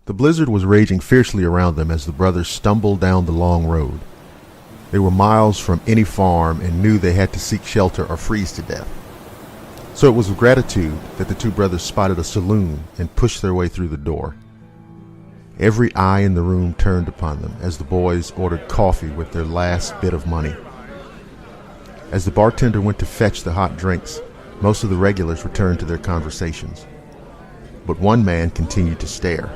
The blizzard was raging fiercely around them as the brothers stumbled down the long road. They were miles from any farm and knew they had to seek shelter or freeze to death. So it was with gratitude that the two brothers spotted a saloon and pushed their way through the door. Every eye in the room turned upon them as the boys ordered coffee with their last bit of money. As the bartender went to fetch the hot drinks, most of the regulars returned to their conversations. But one man continued to stare,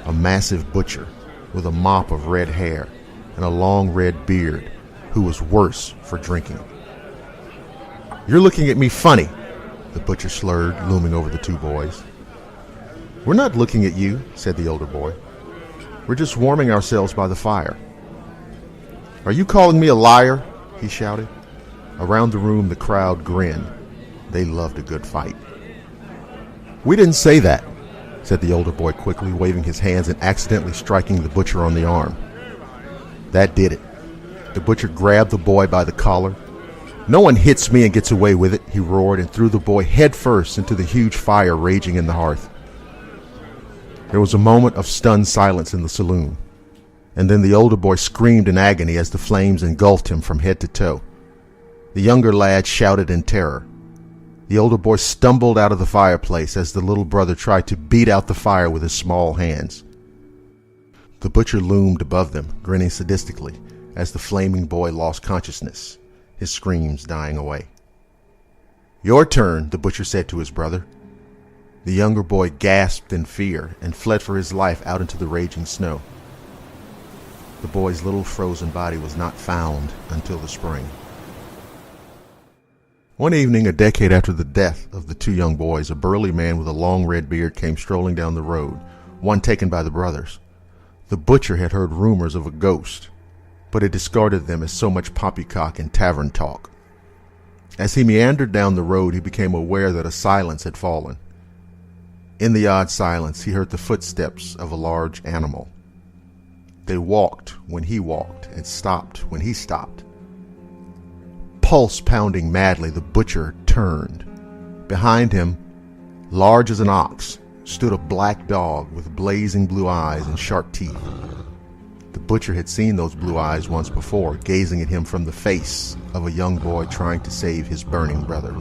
a massive butcher with a mop of red hair and a long red beard, who was worse for drinking. "You're looking at me funny," the butcher slurred, looming over the two boys. "We're not looking at you," said the older boy. "We're just warming ourselves by the fire." "Are you calling me a liar?" he shouted. Around the room the crowd grinned. They loved a good fight. "We didn't say that," said the older boy quickly, waving his hands and accidentally striking the butcher on the arm. That did it. The butcher grabbed the boy by the collar. "No one hits me and gets away with it," he roared, and threw the boy headfirst into the huge fire raging in the hearth. There was a moment of stunned silence in the saloon, and then the older boy screamed in agony as the flames engulfed him from head to toe. The younger lad shouted in terror. The older boy stumbled out of the fireplace as the little brother tried to beat out the fire with his small hands. The butcher loomed above them, grinning sadistically, as the flaming boy lost consciousness, his screams dying away. "Your turn," the butcher said to his brother. The younger boy gasped in fear and fled for his life out into the raging snow. The boy's little frozen body was not found until the spring. One evening, a decade after the death of the two young boys, a burly man with a long red beard came strolling down the road, one taken by the brothers. The butcher had heard rumors of a ghost, but had discarded them as so much poppycock and tavern talk. As he meandered down the road, he became aware that a silence had fallen. In the odd silence, he heard the footsteps of a large animal. They walked when he walked and stopped when he stopped. Pulse pounding madly, the butcher turned. Behind him, large as an ox, stood a black dog with blazing blue eyes and sharp teeth. The butcher had seen those blue eyes once before, gazing at him from the face of a young boy trying to save his burning brother.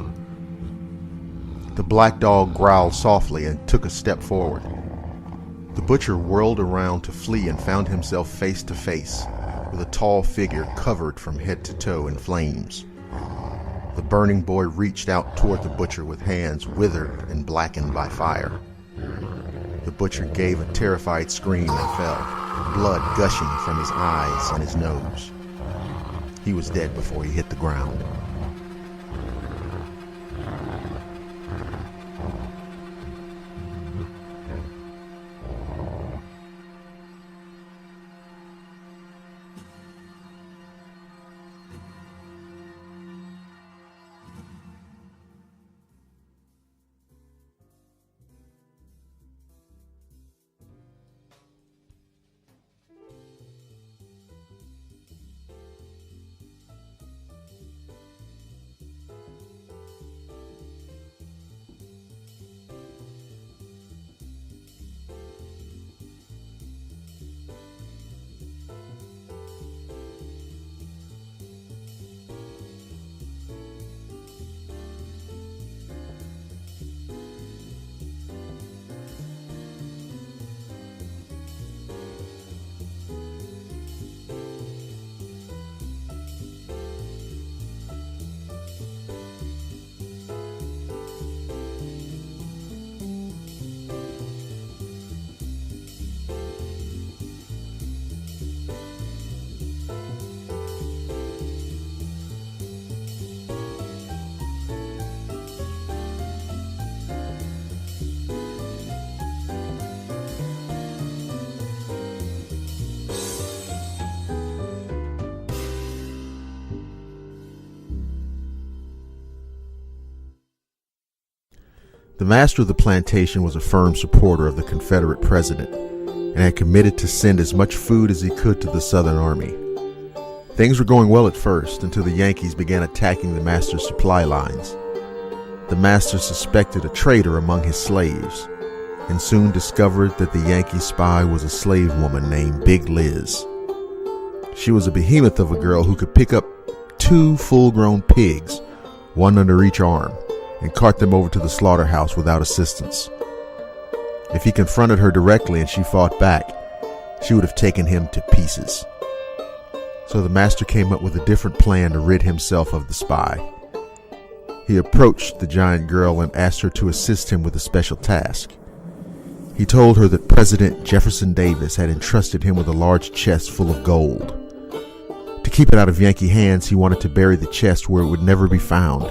The black dog growled softly and took a step forward. The butcher whirled around to flee and found himself face to face with a tall figure covered from head to toe in flames. The burning boy reached out toward the butcher with hands withered and blackened by fire. The butcher gave a terrified scream and fell, blood gushing from his eyes and his nose. He was dead before he hit the ground. The master of the plantation was a firm supporter of the Confederate president and had committed to send as much food as he could to the Southern Army. Things were going well at first until the Yankees began attacking the master's supply lines. The master suspected a traitor among his slaves. and soon discovered that the Yankee spy was a slave woman named Big Liz. She was a behemoth of a girl who could pick up 2 full-grown pigs, one under each arm, and cart them over to the slaughterhouse without assistance. If he confronted her directly and she fought back, she would have taken him to pieces. So the master came up with a different plan to rid himself of the spy. He approached the giant girl and asked her to assist him with a special task. He told her that President Jefferson Davis had entrusted him with a large chest full of gold. To keep it out of Yankee hands, he wanted to bury the chest where it would never be found.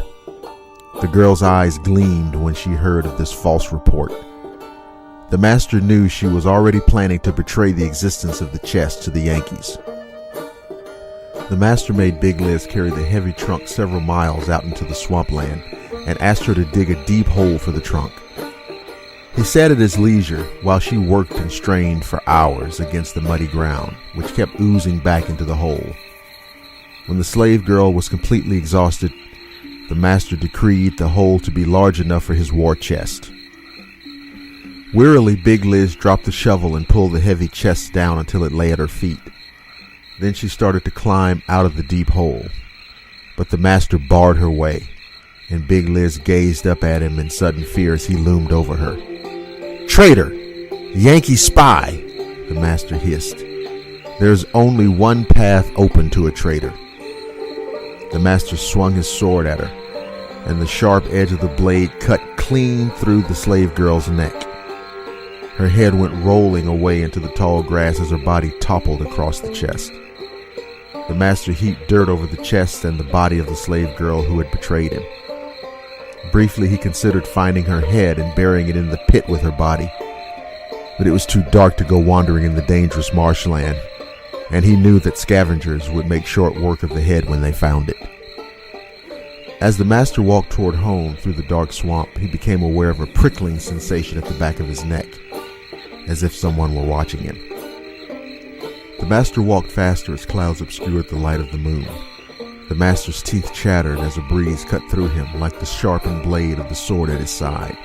The girl's eyes gleamed when she heard of this false report. The master knew she was already planning to betray the existence of the chest to the Yankees. The master made Big Liz carry the heavy trunk several miles out into the swampland and asked her to dig a deep hole for the trunk. He sat at his leisure while she worked and strained for hours against the muddy ground, which kept oozing back into the hole. When the slave girl was completely exhausted, the master decreed the hole to be large enough for his war chest. Wearily, Big Liz dropped the shovel and pulled the heavy chest down until it lay at her feet. Then she started to climb out of the deep hole. But the master barred her way, and Big Liz gazed up at him in sudden fear as he loomed over her. "Traitor! Yankee spy!" the master hissed. "There's only one path open to a traitor." The master swung his sword at her, and the sharp edge of the blade cut clean through the slave girl's neck. Her head went rolling away into the tall grass as her body toppled across the chest. The master heaped dirt over the chest and the body of the slave girl who had betrayed him. Briefly, he considered finding her head and burying it in the pit with her body, but it was too dark to go wandering in the dangerous marshland, and he knew that scavengers would make short work of the head when they found it. As the master walked toward home through the dark swamp, he became aware of a prickling sensation at the back of his neck, as if someone were watching him. The master walked faster as clouds obscured the light of the moon. The master's teeth chattered as a breeze cut through him like the sharpened blade of the sword at his side,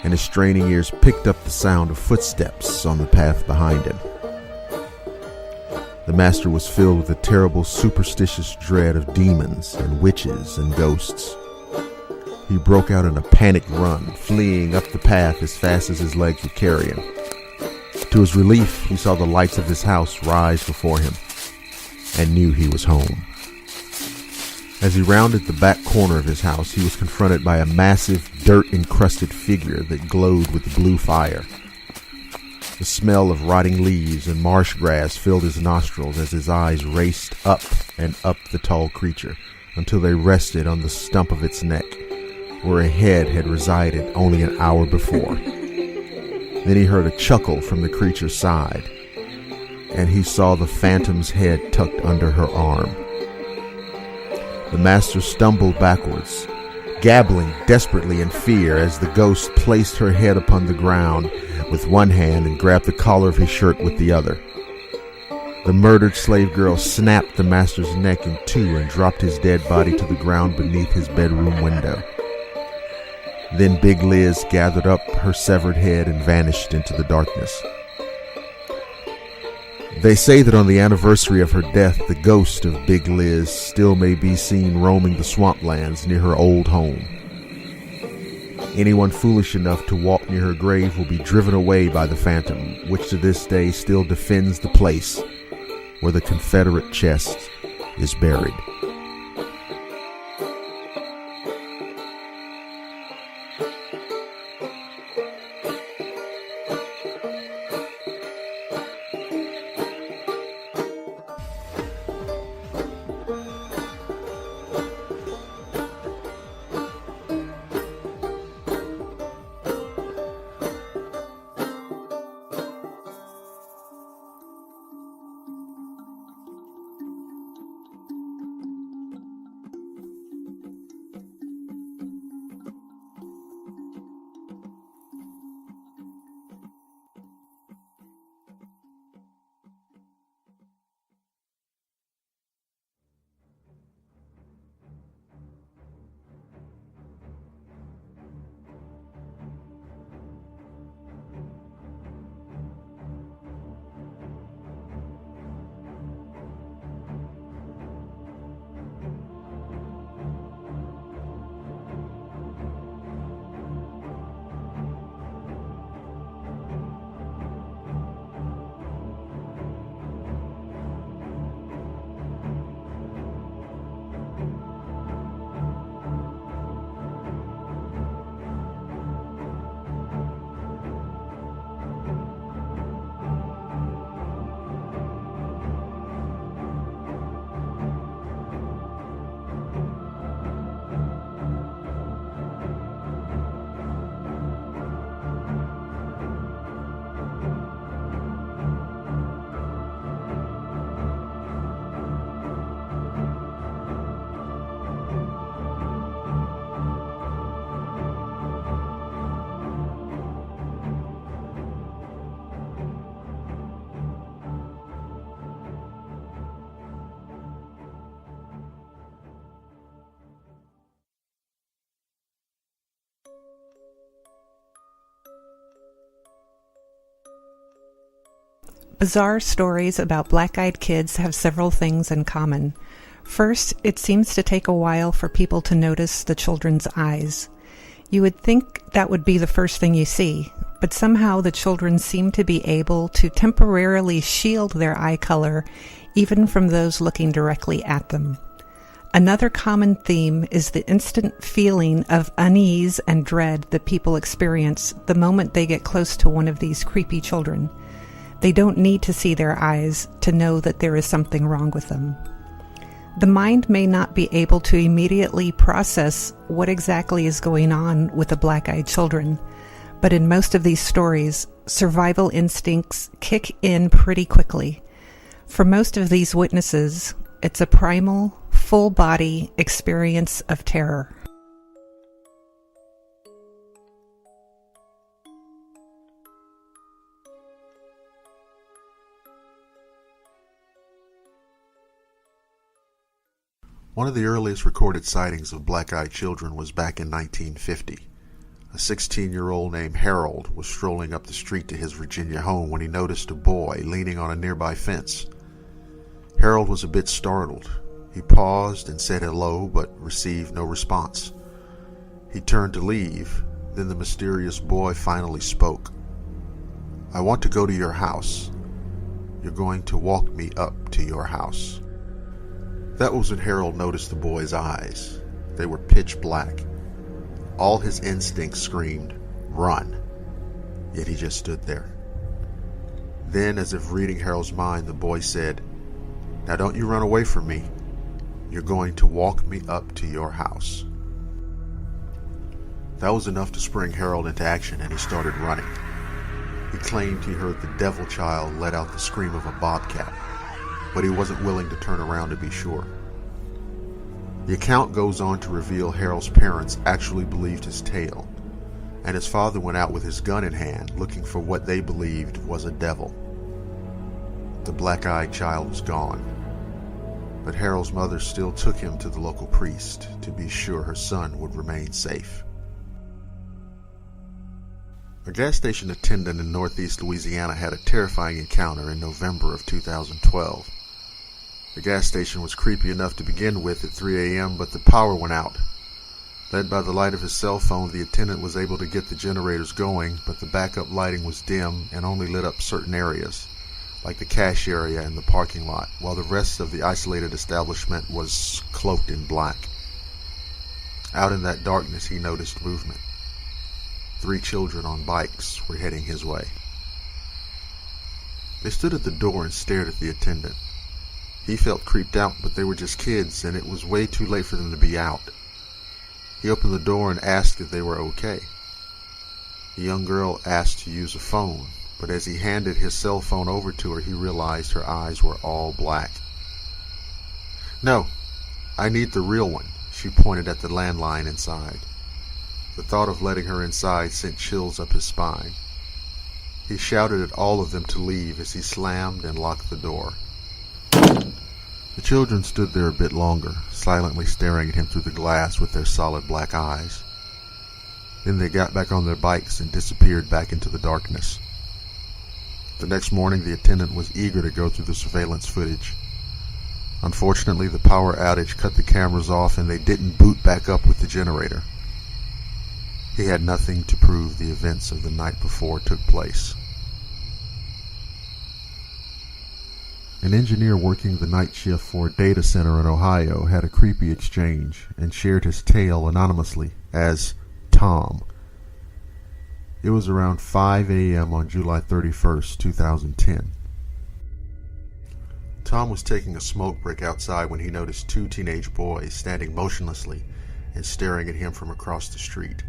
and his straining ears picked up the sound of footsteps on the path behind him. The master was filled with a terrible superstitious dread of demons and witches and ghosts. He broke out in a panicked run, fleeing up the path as fast as his legs would carry him. To his relief, he saw the lights of his house rise before him and knew he was home. As he rounded the back corner of his house, he was confronted by a massive, dirt-encrusted figure that glowed with blue fire. The smell of rotting leaves and marsh grass filled his nostrils as his eyes raced up and up the tall creature until they rested on the stump of its neck, where a head had resided only an hour before. Then he heard a chuckle from the creature's side, and he saw the phantom's head tucked under her arm. The master stumbled backwards, gabbling desperately in fear as the ghost placed her head upon the ground with one hand and grabbed the collar of his shirt with the other. The murdered slave girl snapped the master's neck in two and dropped his dead body to the ground beneath his bedroom window. Then Big Liz gathered up her severed head and vanished into the darkness. They say that on the anniversary of her death, the ghost of Big Liz still may be seen roaming the swamplands near her old home. Anyone foolish enough to walk near her grave will be driven away by the phantom, which to this day still defends the place where the Confederate chest is buried. Bizarre stories about black-eyed kids have several things in common. First, it seems to take a while for people to notice the children's eyes. You would think that would be the first thing you see, but somehow the children seem to be able to temporarily shield their eye color even from those looking directly at them. Another common theme is the instant feeling of unease and dread that people experience the moment they get close to one of these creepy children. They don't need to see their eyes to know that there is something wrong with them. The mind may not be able to immediately process what exactly is going on with the black-eyed children, but in most of these stories, survival instincts kick in pretty quickly. For most of these witnesses, it's a primal, full-body experience of terror. One of the earliest recorded sightings of black-eyed children was back in 1950. A 16-year-old named Harold was strolling up the street to his Virginia home when he noticed a boy leaning on a nearby fence. Harold was a bit startled. He paused and said hello, but received no response. He turned to leave. Then the mysterious boy finally spoke. "I want to go to your house. You're going to walk me up to your house." That was when Harold noticed the boy's eyes. They were pitch black. All his instincts screamed, "Run!" Yet he just stood there. Then, as if reading Harold's mind, the boy said, "Now don't you run away from me. You're going to walk me up to your house." That was enough to spring Harold into action, and he started running. He claimed he heard the devil child let out the scream of a bobcat, but he wasn't willing to turn around to be sure. The account goes on to reveal Harold's parents actually believed his tale, and his father went out with his gun in hand looking for what they believed was a devil. The black-eyed child was gone, but Harold's mother still took him to the local priest to be sure her son would remain safe. A gas station attendant in northeast Louisiana had a terrifying encounter in November of 2012. The gas station was creepy enough to begin with at 3 a.m., but the power went out. Led by the light of his cell phone, the attendant was able to get the generators going, but the backup lighting was dim and only lit up certain areas, like the cash area and the parking lot, while the rest of the isolated establishment was cloaked in black. Out in that darkness, he noticed movement. 3 children on bikes were heading his way. They stood at the door and stared at the attendant. He felt creeped out, but they were just kids, and it was way too late for them to be out. He opened the door and asked if they were okay. The young girl asked to use a phone, but as he handed his cell phone over to her, he realized her eyes were all black. "No, I need the real one," she pointed at the landline inside. The thought of letting her inside sent chills up his spine. He shouted at all of them to leave as he slammed and locked the door. The children stood there a bit longer, silently staring at him through the glass with their solid black eyes. Then they got back on their bikes and disappeared back into the darkness. The next morning, the attendant was eager to go through the surveillance footage. Unfortunately, the power outage cut the cameras off and they didn't boot back up with the generator. He had nothing to prove the events of the night before took place. An engineer working the night shift for a data center in Ohio had a creepy exchange and shared his tale anonymously as Tom. It was around 5 a.m. on July 31st, 2010. Tom was taking a smoke break outside when he noticed 2 teenage boys standing motionlessly and staring at him from across the street.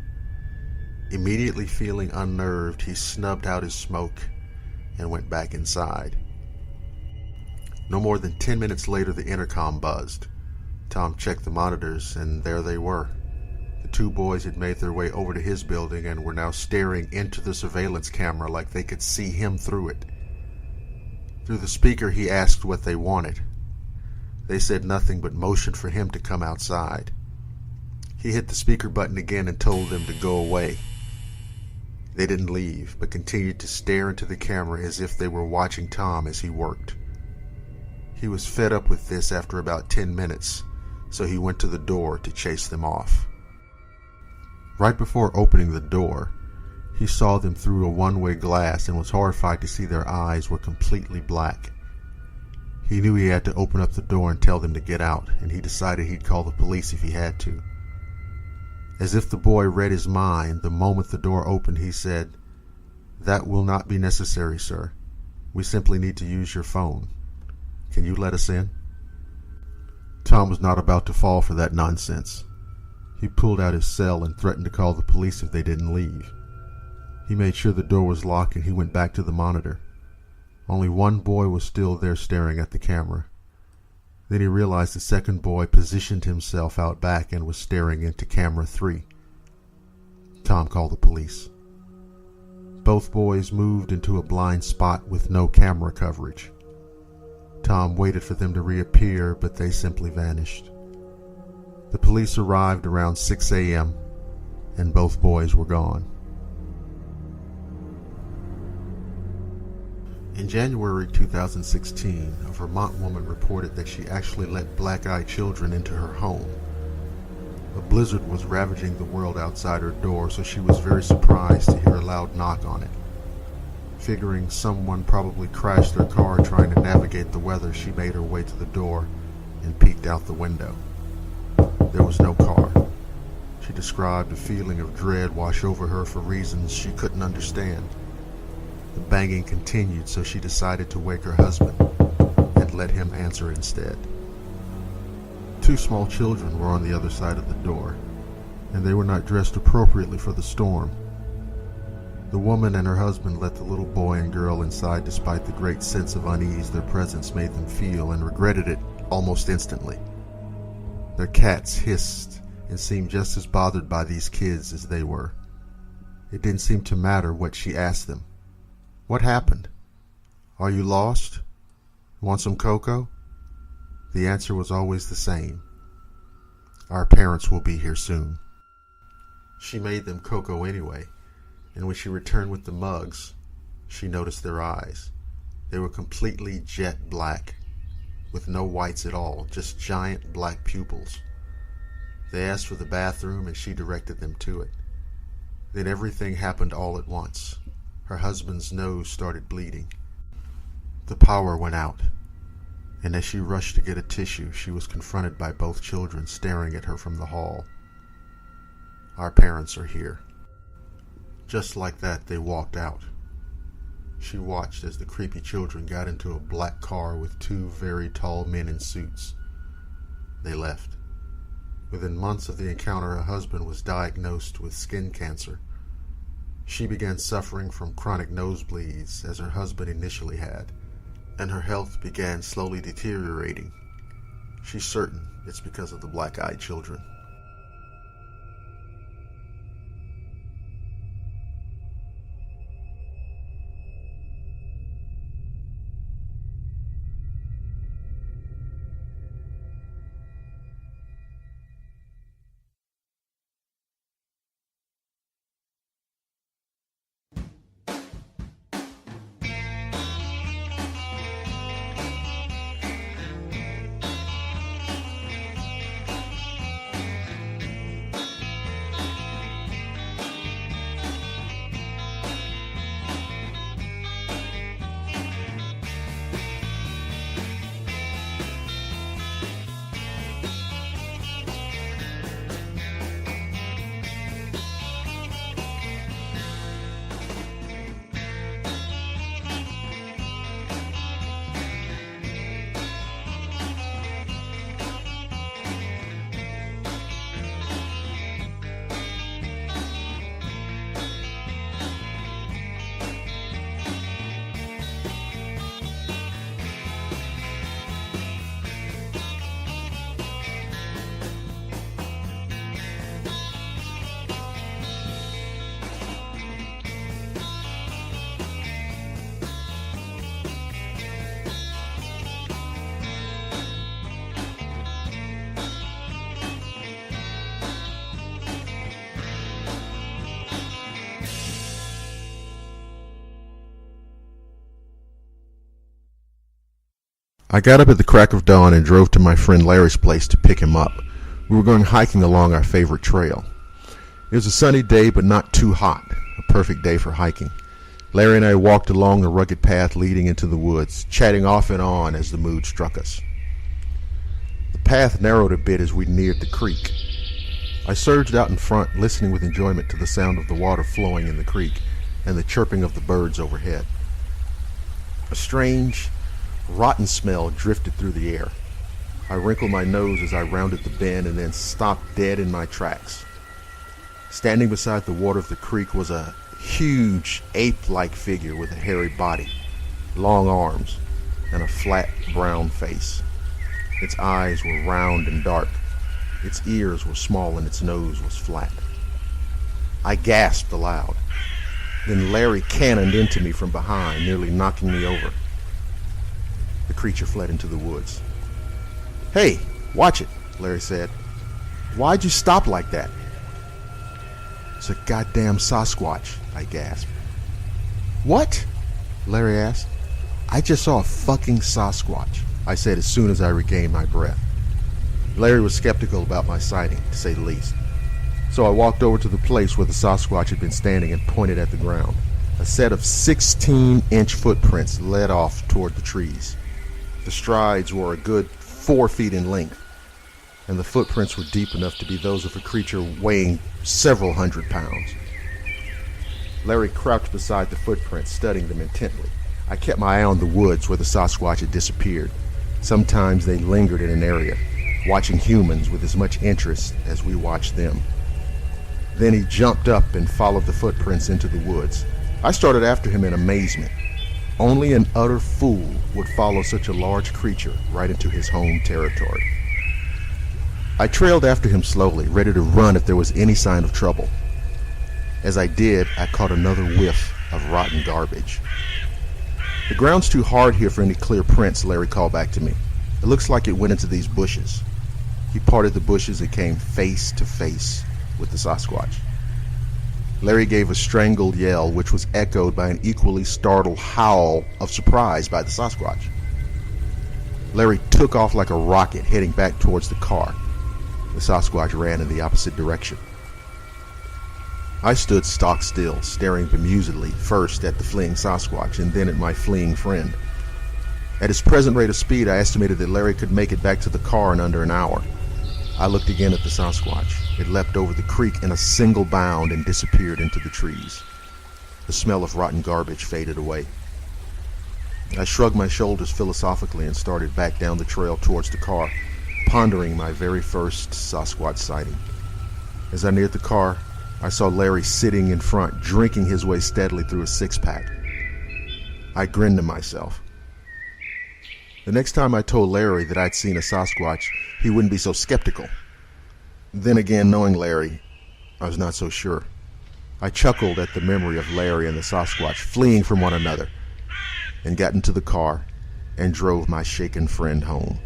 Immediately feeling unnerved, he snubbed out his smoke and went back inside. No more than 10 minutes later, the intercom buzzed. Tom checked the monitors, and there they were. The 2 boys had made their way over to his building and were now staring into the surveillance camera like they could see him through it. Through the speaker, he asked what they wanted. They said nothing but motioned for him to come outside. He hit the speaker button again and told them to go away. They didn't leave, but continued to stare into the camera as if they were watching Tom as he worked. He was fed up with this after about 10 minutes, so he went to the door to chase them off. Right before opening the door, he saw them through a one-way glass and was horrified to see their eyes were completely black. He knew he had to open up the door and tell them to get out, and he decided he'd call the police if he had to. As if the boy read his mind, the moment the door opened, he said, "That will not be necessary, sir. We simply need to use your phone. Can you let us in?" Tom was not about to fall for that nonsense. He pulled out his cell and threatened to call the police if they didn't leave. He made sure the door was locked and he went back to the monitor. Only one boy was still there staring at the camera. Then he realized the second boy positioned himself out back and was staring into camera 3. Tom called the police. Both boys moved into a blind spot with no camera coverage. Tom waited for them to reappear, but they simply vanished. The police arrived around 6 a.m., and both boys were gone. In January 2016, a Vermont woman reported that she actually let black-eyed children into her home. A blizzard was ravaging the world outside her door, so she was very surprised to hear a loud knock on it. Figuring someone probably crashed their car trying to navigate the weather, she made her way to the door and peeked out the window. There was no car. She described a feeling of dread wash over her for reasons she couldn't understand. The banging continued, so she decided to wake her husband and let him answer instead. 2 small children were on the other side of the door, and they were not dressed appropriately for the storm. The woman and her husband let the little boy and girl inside despite the great sense of unease their presence made them feel, and regretted it almost instantly. Their cats hissed and seemed just as bothered by these kids as they were. It didn't seem to matter what she asked them. "What happened? Are you lost? Want some cocoa?" The answer was always the same. "Our parents will be here soon." She made them cocoa anyway, and when she returned with the mugs, she noticed their eyes. They were completely jet black, with no whites at all, just giant black pupils. They asked for the bathroom, and she directed them to it. Then everything happened all at once. Her husband's nose started bleeding. The power went out, and as she rushed to get a tissue, she was confronted by both children staring at her from the hall. "Our parents are here." Just like that, they walked out. She watched as the creepy children got into a black car with 2 very tall men in suits. They left. Within months of the encounter, her husband was diagnosed with skin cancer. She began suffering from chronic nosebleeds, as her husband initially had, and her health began slowly deteriorating. She's certain it's because of the black-eyed children. I got up at the crack of dawn and drove to my friend Larry's place to pick him up. We were going hiking along our favorite trail. It was a sunny day, but not too hot, a perfect day for hiking. Larry and I walked along a rugged path leading into the woods, chatting off and on as the mood struck us. The path narrowed a bit as we neared the creek. I surged out in front, listening with enjoyment to the sound of the water flowing in the creek and the chirping of the birds overhead. A strange, rotten smell drifted through the air. I wrinkled my nose as I rounded the bend and then stopped dead in my tracks. Standing beside the water of the creek was a huge ape-like figure with a hairy body, long arms, and a flat brown face. Its eyes were round and dark. Its ears were small and its nose was flat. I gasped aloud. Then Larry cannoned into me from behind, nearly knocking me over. The creature fled into the woods. "Hey, watch it," Larry said. "Why'd you stop like that?" "It's a goddamn Sasquatch," I gasped. "What?" Larry asked. "I just saw a fucking Sasquatch," I said as soon as I regained my breath. Larry was skeptical about my sighting, to say the least. So I walked over to the place where the Sasquatch had been standing and pointed at the ground. A set of 16-inch footprints led off toward the trees. The strides were a good 4 feet in length, and the footprints were deep enough to be those of a creature weighing several hundred pounds. Larry crouched beside the footprints, studying them intently. I kept my eye on the woods where the Sasquatch had disappeared. Sometimes they lingered in an area, watching humans with as much interest as we watched them. Then he jumped up and followed the footprints into the woods. I started after him in amazement. Only an utter fool would follow such a large creature right into his home territory. I trailed after him slowly, ready to run if there was any sign of trouble. As I did, I caught another whiff of rotten garbage. "The ground's too hard here for any clear prints," Larry called back to me. "It looks like it went into these bushes." He parted the bushes and came face to face with the Sasquatch. Larry gave a strangled yell, which was echoed by an equally startled howl of surprise by the Sasquatch. Larry took off like a rocket, heading back towards the car. The Sasquatch ran in the opposite direction. I stood stock still, staring bemusedly, first at the fleeing Sasquatch and then at my fleeing friend. At his present rate of speed, I estimated that Larry could make it back to the car in under an hour. I looked again at the Sasquatch. It leapt over the creek in a single bound and disappeared into the trees. The smell of rotten garbage faded away. I shrugged my shoulders philosophically and started back down the trail towards the car, pondering my very first Sasquatch sighting. As I neared the car, I saw Larry sitting in front, drinking his way steadily through a six-pack. I grinned to myself. The next time I told Larry that I'd seen a Sasquatch, he wouldn't be so skeptical. Then again, knowing Larry, I was not so sure. I chuckled at the memory of Larry and the Sasquatch fleeing from one another, and got into the car and drove my shaken friend home.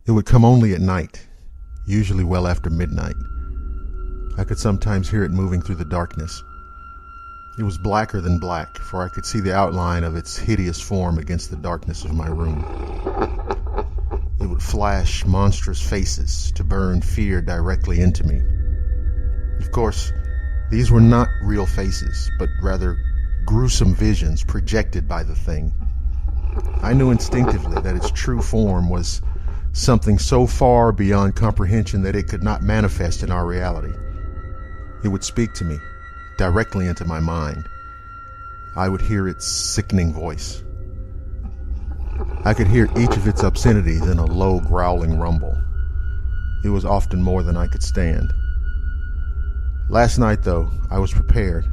It would come only at night, usually well after midnight. I could sometimes hear it moving through the darkness. It was blacker than black, for I could see the outline of its hideous form against the darkness of my room. It would flash monstrous faces to burn fear directly into me. Of course, these were not real faces, but rather gruesome visions projected by the thing. I knew instinctively that its true form was something so far beyond comprehension that it could not manifest in our reality. It would speak to me, directly into my mind. I would hear its sickening voice. I could hear each of its obscenities in a low, growling rumble. It was often more than I could stand. Last night, though, I was prepared.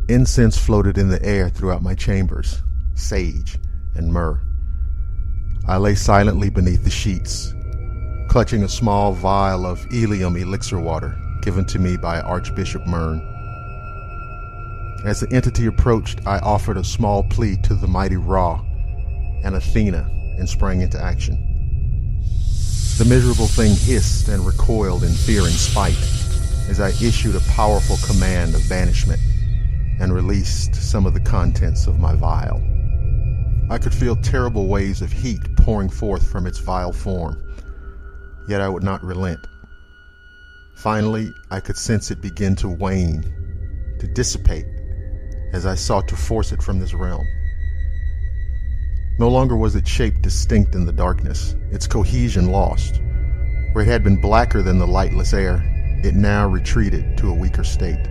Incense floated in the air throughout my chambers, sage and myrrh. I lay silently beneath the sheets, clutching a small vial of Elium elixir water given to me by Archbishop Mern. As the entity approached, I offered a small plea to the mighty Ra and Athena and sprang into action. The miserable thing hissed and recoiled in fear and spite as I issued a powerful command of banishment and released some of the contents of my vial. I could feel terrible waves of heat pouring forth from its vile form, yet I would not relent. Finally, I could sense it begin to wane, to dissipate, as I sought to force it from this realm. No longer was its shape distinct in the darkness, its cohesion lost. Where it had been blacker than the lightless air, it now retreated to a weaker state.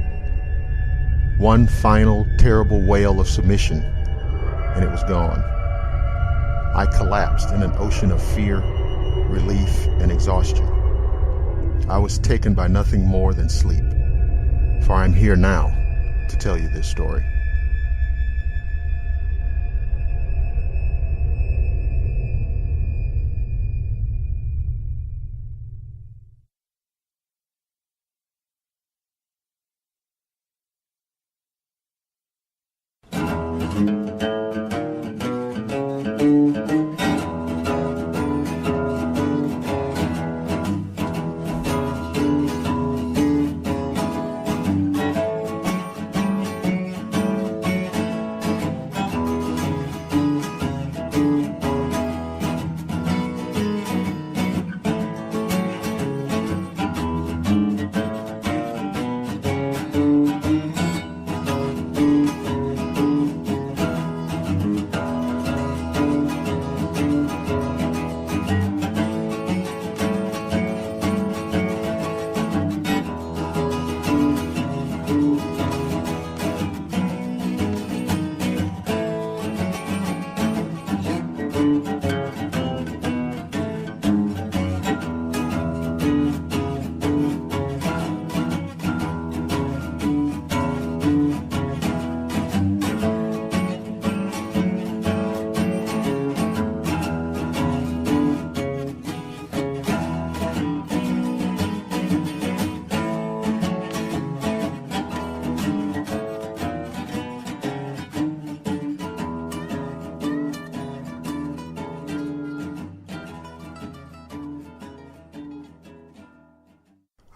One final, terrible wail of submission, and it was gone. I collapsed in an ocean of fear, relief, and exhaustion. I was taken by nothing more than sleep, for I am here now to tell you this story.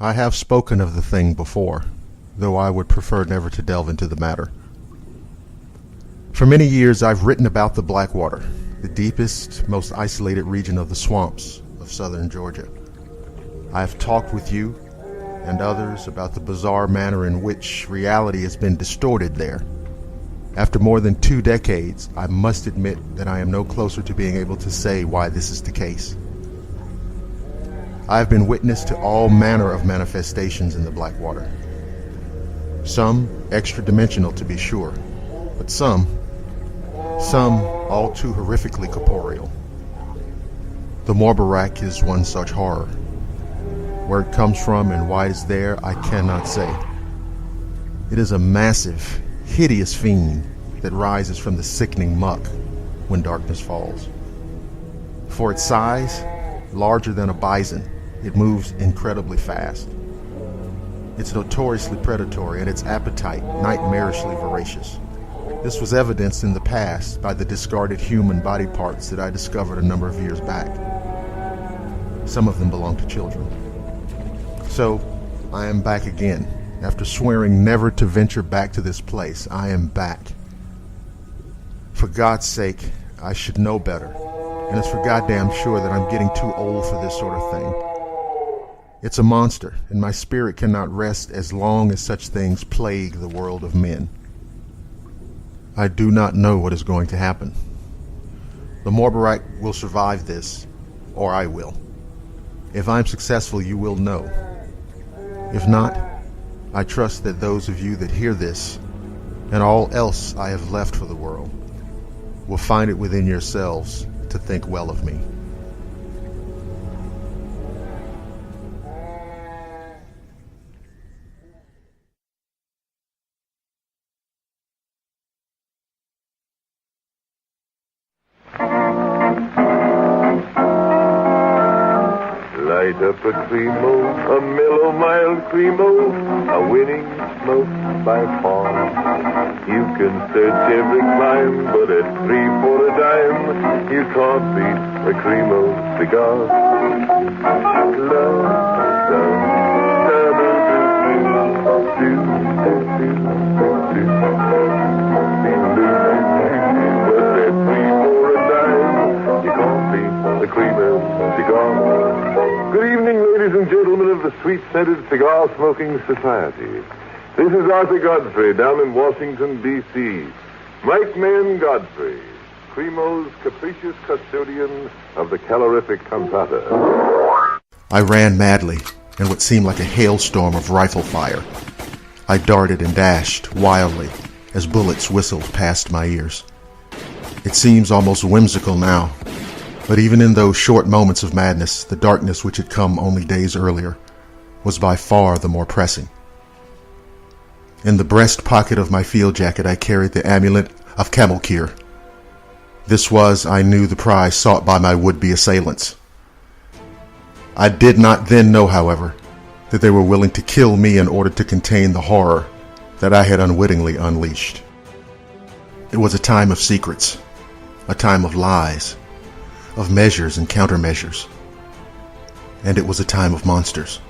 I have spoken of the thing before, though I would prefer never to delve into the matter. For many years I've written about the Blackwater, the deepest, most isolated region of the swamps of southern Georgia. I have talked with you and others about the bizarre manner in which reality has been distorted there. After more than 2 decades, I must admit that I am no closer to being able to say why this is the case. I have been witness to all manner of manifestations in the Blackwater. Some extra-dimensional to be sure, but some all too horrifically corporeal. The Morbarak is one such horror. Where it comes from and why it's there, I cannot say. It is a massive, hideous fiend that rises from the sickening muck when darkness falls. For its size, larger than a bison, it moves incredibly fast. It's notoriously predatory and its appetite nightmarishly voracious. This was evidenced in the past by the discarded human body parts that I discovered a number of years back. Some of them belong to children. So, I am back again. After swearing never to venture back to this place, I am back. For God's sake, I should know better. And it's for goddamn sure that I'm getting too old for this sort of thing. It's a monster, and my spirit cannot rest as long as such things plague the world of men. I do not know what is going to happen. The Morbarite will survive this, or I will. If I'm successful, you will know. If not, I trust that those of you that hear this, and all else I have left for the world, will find it within yourselves to think well of me. Light up a Cremo, a mellow, mild Cremo, a winning smoke by far. You can search every clime, but at 3 for a dime, you can't beat a Cremo cigar. Love, but at 3 for a dime, you can't beat a Cremo cigar. Good evening, ladies and gentlemen of the Sweet-Scented Cigar Smoking Society. This is Arthur Godfrey down in Washington, D.C. Mike Mayen Godfrey, Cremo's capricious custodian of the calorific cantata. I ran madly in what seemed like a hailstorm of rifle fire. I darted and dashed wildly as bullets whistled past my ears. It seems almost whimsical now, but even in those short moments of madness, the darkness which had come only days earlier was by far the more pressing. In the breast pocket of my field jacket, I carried the amulet of Camelkir. This was, I knew, the prize sought by my would-be assailants. I did not then know, however, that they were willing to kill me in order to contain the horror that I had unwittingly unleashed. It was a time of secrets, a time of lies, of measures and countermeasures, and it was a time of monsters.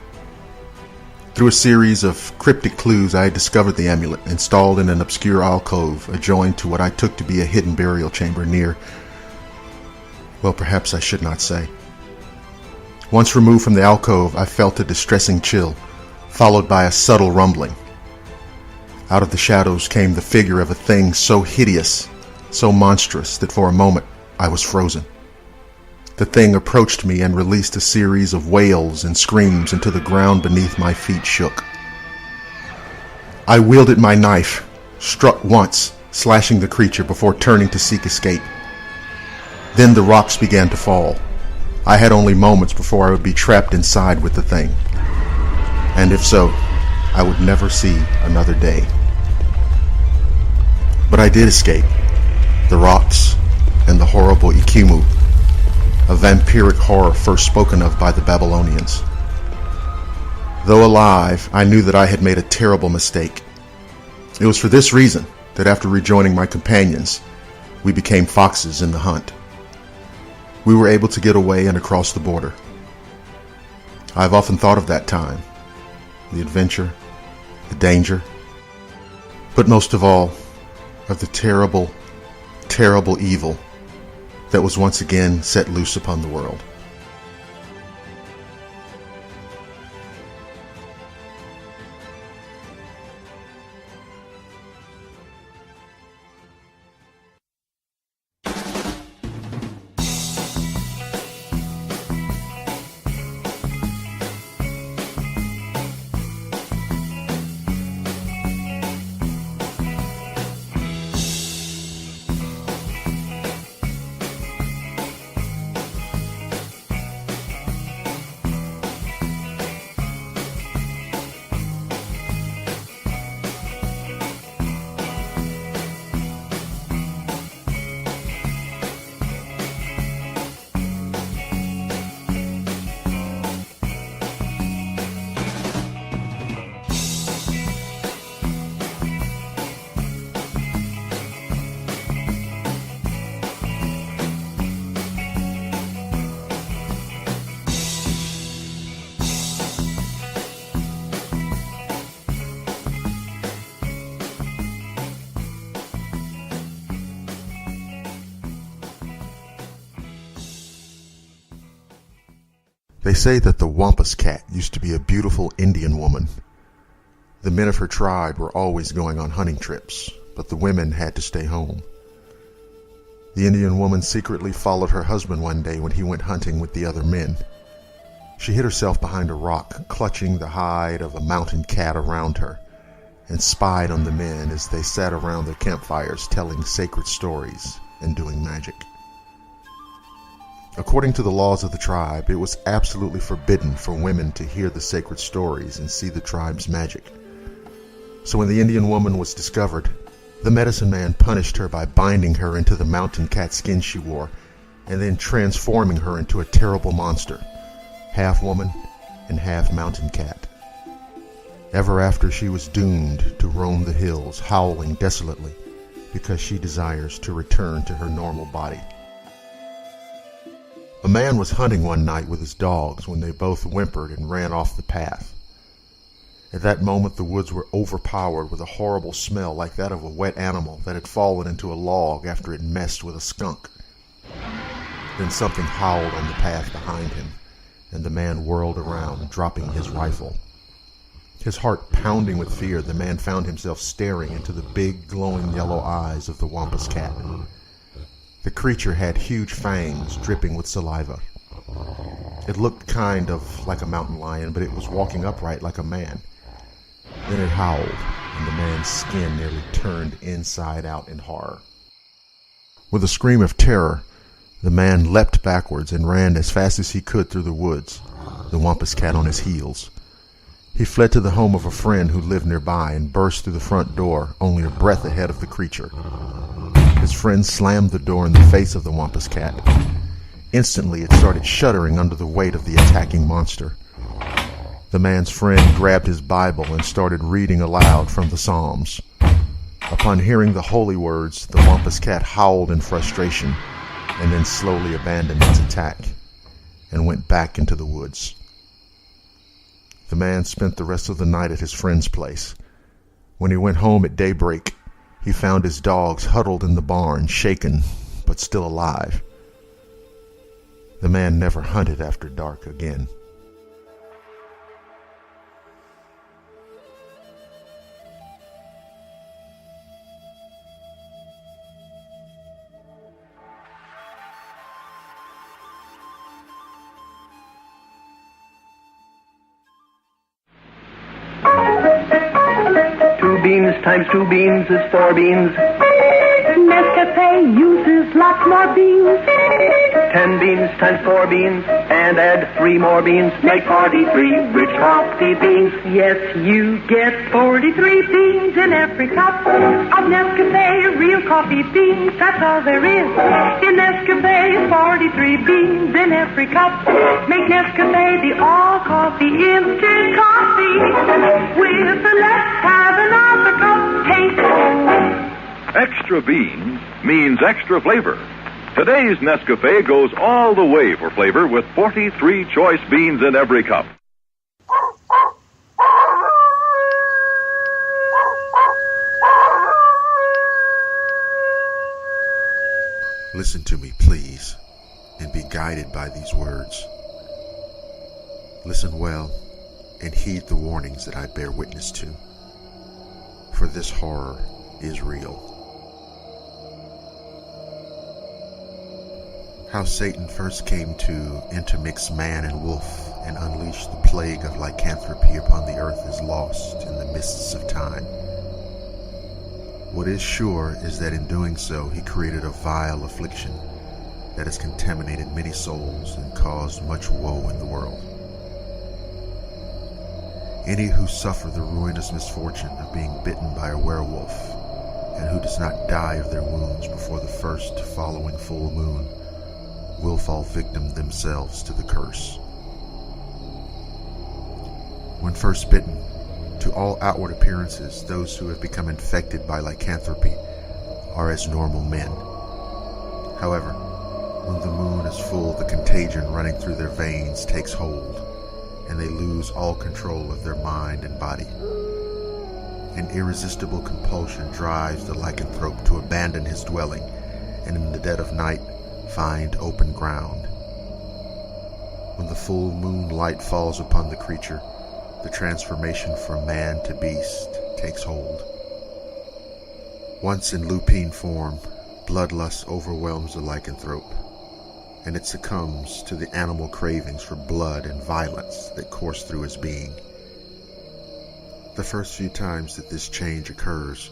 Through a series of cryptic clues, I had discovered the amulet installed in an obscure alcove adjoined to what I took to be a hidden burial chamber near, well, perhaps I should not say. Once removed from the alcove, I felt a distressing chill, followed by a subtle rumbling. Out of the shadows came the figure of a thing so hideous, so monstrous, that for a moment I was frozen. The thing approached me and released a series of wails and screams until the ground beneath my feet shook. I wielded my knife, struck once, slashing the creature before turning to seek escape. Then the rocks began to fall. I had only moments before I would be trapped inside with the thing. And if so, I would never see another day. But I did escape. The rocks and the horrible Ikimu, a vampiric horror first spoken of by the Babylonians. Though alive, I knew that I had made a terrible mistake. It was for this reason that after rejoining my companions, we became foxes in the hunt. We were able to get away and across the border. I've often thought of that time, the adventure, the danger, but most of all, of the terrible, terrible evil that was once again set loose upon the world. They say that the Wampus Cat used to be a beautiful Indian woman. The men of her tribe were always going on hunting trips, but the women had to stay home. The Indian woman secretly followed her husband one day when he went hunting with the other men. She hid herself behind a rock, clutching the hide of a mountain cat around her, and spied on the men as they sat around their campfires telling sacred stories and doing magic. According to the laws of the tribe, it was absolutely forbidden for women to hear the sacred stories and see the tribe's magic. So when the Indian woman was discovered, the medicine man punished her by binding her into the mountain cat skin she wore, and then transforming her into a terrible monster, half woman and half mountain cat. Ever after, she was doomed to roam the hills, howling desolately, because she desires to return to her normal body. A man was hunting one night with his dogs when they both whimpered and ran off the path. At that moment, the woods were overpowered with a horrible smell like that of a wet animal that had fallen into a log after it messed with a skunk. Then something howled on the path behind him, and the man whirled around, dropping his rifle. His heart pounding with fear, the man found himself staring into the big, glowing yellow eyes of the Wampus Cat. The creature had huge fangs dripping with saliva. It looked kind of like a mountain lion, but it was walking upright like a man. Then it howled, and the man's skin nearly turned inside out in horror. With a scream of terror, the man leapt backwards and ran as fast as he could through the woods, the Wampus Cat on his heels. He fled to the home of a friend who lived nearby and burst through the front door, only a breath ahead of the creature. His friend slammed the door in the face of the Wampus Cat. Instantly, it started shuddering under the weight of the attacking monster. The man's friend grabbed his Bible and started reading aloud from the Psalms. Upon hearing the holy words, the Wampus Cat howled in frustration and then slowly abandoned its attack and went back into the woods. The man spent the rest of the night at his friend's place. When he went home at daybreak, he found his dogs huddled in the barn, shaken, but still alive. The man never hunted after dark again. Beans times 2 beans is 4 beans. Nescafe uses lots more beans. 10 beans times 4 beans, and add 3 more beans, make 43 rich coffee beans. Yes, you get 43 beans in every cup of Nescafe real coffee beans. That's all there is. In Nescafe, 43 beans in every cup. Make Nescafe the all-coffee instant coffee with the let's have another cup taste. Extra beans means extra flavor. Today's Nescafe goes all the way for flavor with 43 choice beans in every cup. Listen to me, please, and be guided by these words. Listen well and heed the warnings that I bear witness to, for this horror is real. How Satan first came to intermix man and wolf and unleash the plague of lycanthropy upon the earth is lost in the mists of time. What is sure is that in doing so, he created a vile affliction that has contaminated many souls and caused much woe in the world. Any who suffer the ruinous misfortune of being bitten by a werewolf and who does not die of their wounds before the first following full moon will fall victim themselves to the curse. When first bitten, to all outward appearances, those who have become infected by lycanthropy are as normal men. However, when the moon is full, the contagion running through their veins takes hold, and they lose all control of their mind and body. An irresistible compulsion drives the lycanthrope to abandon his dwelling, and in the dead of night find open ground. When the full moon light falls upon the creature, the transformation from man to beast takes hold. Once in lupine form, bloodlust overwhelms the lycanthrope, and it succumbs to the animal cravings for blood and violence that course through his being. The first few times that this change occurs,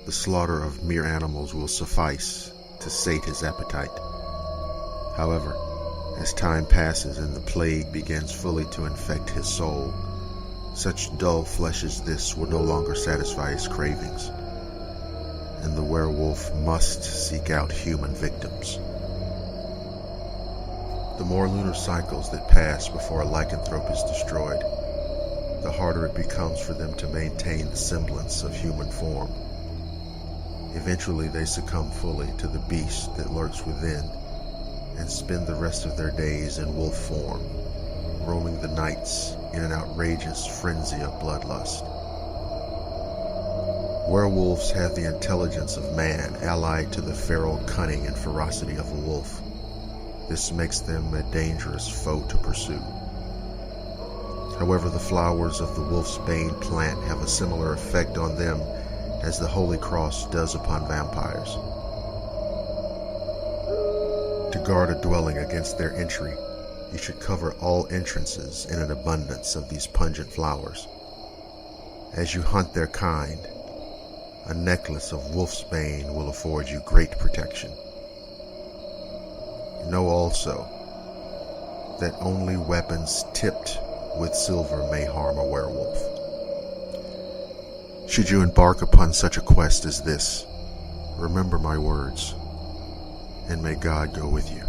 the slaughter of mere animals will suffice to sate his appetite. However, as time passes and the plague begins fully to infect his soul, such dull flesh as this will no longer satisfy his cravings, and the werewolf must seek out human victims. The more lunar cycles that pass before a lycanthrope is destroyed, the harder it becomes for them to maintain the semblance of human form. Eventually they succumb fully to the beast that lurks within and spend the rest of their days in wolf form, roaming the nights in an outrageous frenzy of bloodlust. Werewolves have the intelligence of man allied to the feral cunning and ferocity of a wolf. This makes them a dangerous foe to pursue. However, the flowers of the wolf's bane plant have a similar effect on them as the Holy Cross does upon vampires. To guard a dwelling against their entry, you should cover all entrances in an abundance of these pungent flowers. As you hunt their kind, a necklace of wolf's bane will afford you great protection. Know also that only weapons tipped with silver may harm a werewolf. Should you embark upon such a quest as this, remember my words, and may God go with you.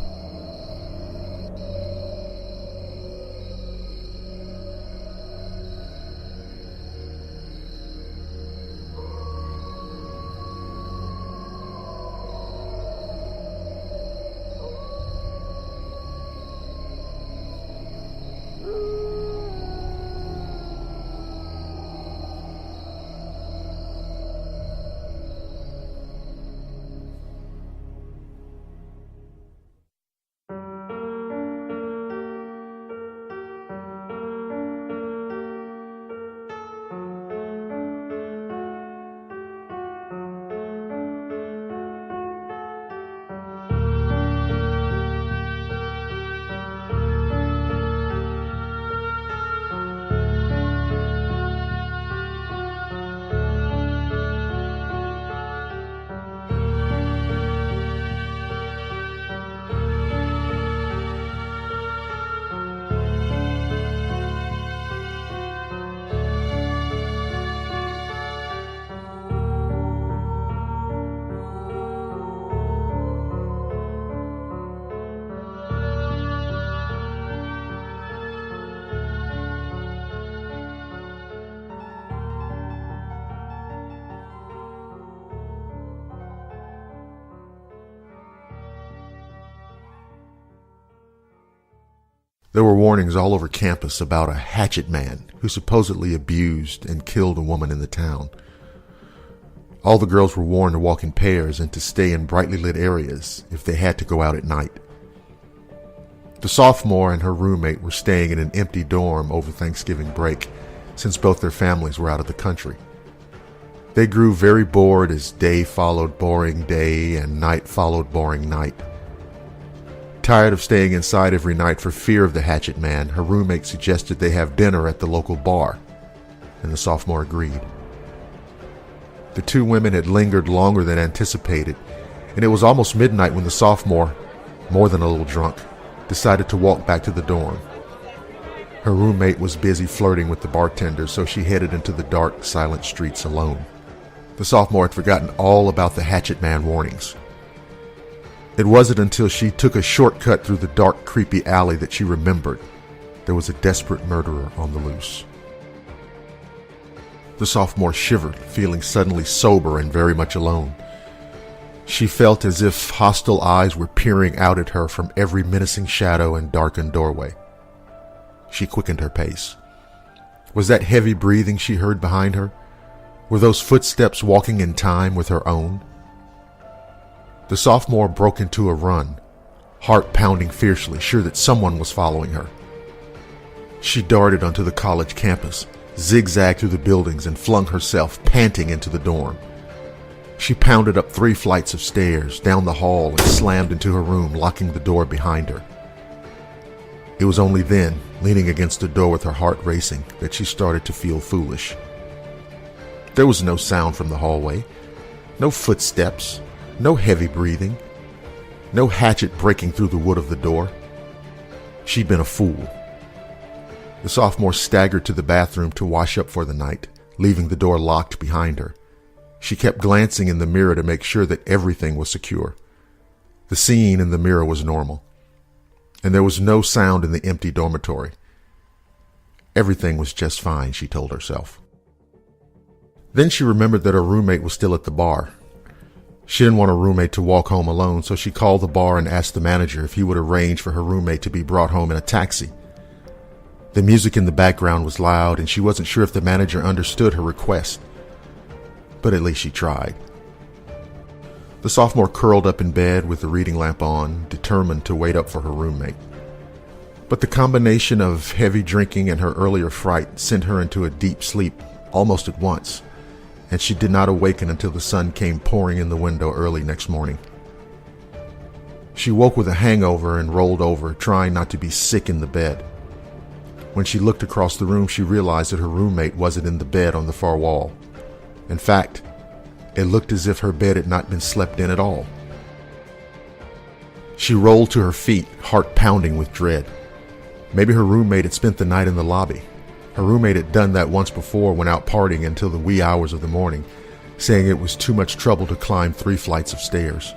There were warnings all over campus about a hatchet man who supposedly abused and killed a woman in the town. All the girls were warned to walk in pairs and to stay in brightly lit areas if they had to go out at night. The sophomore and her roommate were staying in an empty dorm over Thanksgiving break, since both their families were out of the country. They grew very bored as day followed boring day and night followed boring night. Tired of staying inside every night for fear of the hatchet man, her roommate suggested they have dinner at the local bar, and the sophomore agreed. The two women had lingered longer than anticipated, and it was almost midnight when the sophomore, more than a little drunk, decided to walk back to the dorm. Her roommate was busy flirting with the bartender, so she headed into the dark, silent streets alone. The sophomore had forgotten all about the hatchet man warnings. It wasn't until she took a shortcut through the dark, creepy alley that she remembered there was a desperate murderer on the loose. The sophomore shivered, feeling suddenly sober and very much alone. She felt as if hostile eyes were peering out at her from every menacing shadow and darkened doorway. She quickened her pace. Was that heavy breathing she heard behind her? Were those footsteps walking in time with her own? The sophomore broke into a run, heart pounding fiercely, sure that someone was following her. She darted onto the college campus, zigzagged through the buildings, and flung herself, panting, into the dorm. She pounded up 3 flights of stairs, down the hall, and slammed into her room, locking the door behind her. It was only then, leaning against the door with her heart racing, that she started to feel foolish. There was no sound from the hallway, no footsteps, no heavy breathing, no hatchet breaking through the wood of the door. She'd been a fool. The sophomore staggered to the bathroom to wash up for the night, leaving the door locked behind her. She kept glancing in the mirror to make sure that everything was secure. The scene in the mirror was normal, and there was no sound in the empty dormitory. Everything was just fine, she told herself. Then she remembered that her roommate was still at the bar. She didn't want her roommate to walk home alone, so she called the bar and asked the manager if he would arrange for her roommate to be brought home in a taxi. The music in the background was loud, and she wasn't sure if the manager understood her request. But at least she tried. The sophomore curled up in bed with the reading lamp on, determined to wait up for her roommate. But the combination of heavy drinking and her earlier fright sent her into a deep sleep almost at once, and she did not awaken until the sun came pouring in the window early next morning. She woke with a hangover and rolled over, trying not to be sick in the bed. When she looked across the room, she realized that her roommate wasn't in the bed on the far wall. In fact, it looked as if her bed had not been slept in at all. She rolled to her feet, heart pounding with dread. Maybe her roommate had spent the night in the lobby. Her roommate had done that once before when out partying until the wee hours of the morning, saying it was too much trouble to climb 3 flights of stairs.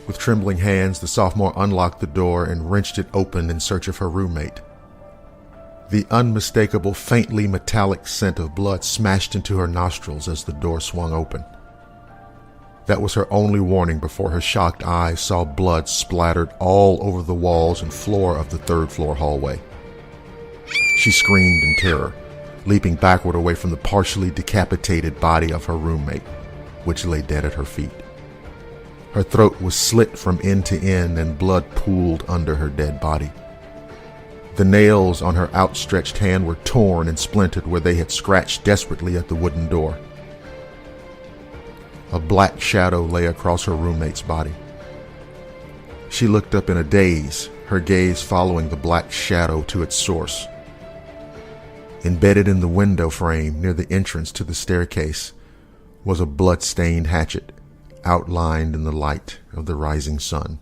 With trembling hands, the sophomore unlocked the door and wrenched it open in search of her roommate. The unmistakable, faintly metallic scent of blood smashed into her nostrils as the door swung open. That was her only warning before her shocked eyes saw blood splattered all over the walls and floor of the 3rd-floor hallway. She screamed in terror, leaping backward away from the partially decapitated body of her roommate, which lay dead at her feet. Her throat was slit from end to end and blood pooled under her dead body. The nails on her outstretched hand were torn and splintered where they had scratched desperately at the wooden door. A black shadow lay across her roommate's body. She looked up in a daze, her gaze following the black shadow to its source. Embedded in the window frame near the entrance to the staircase was a blood-stained hatchet, outlined in the light of the rising sun.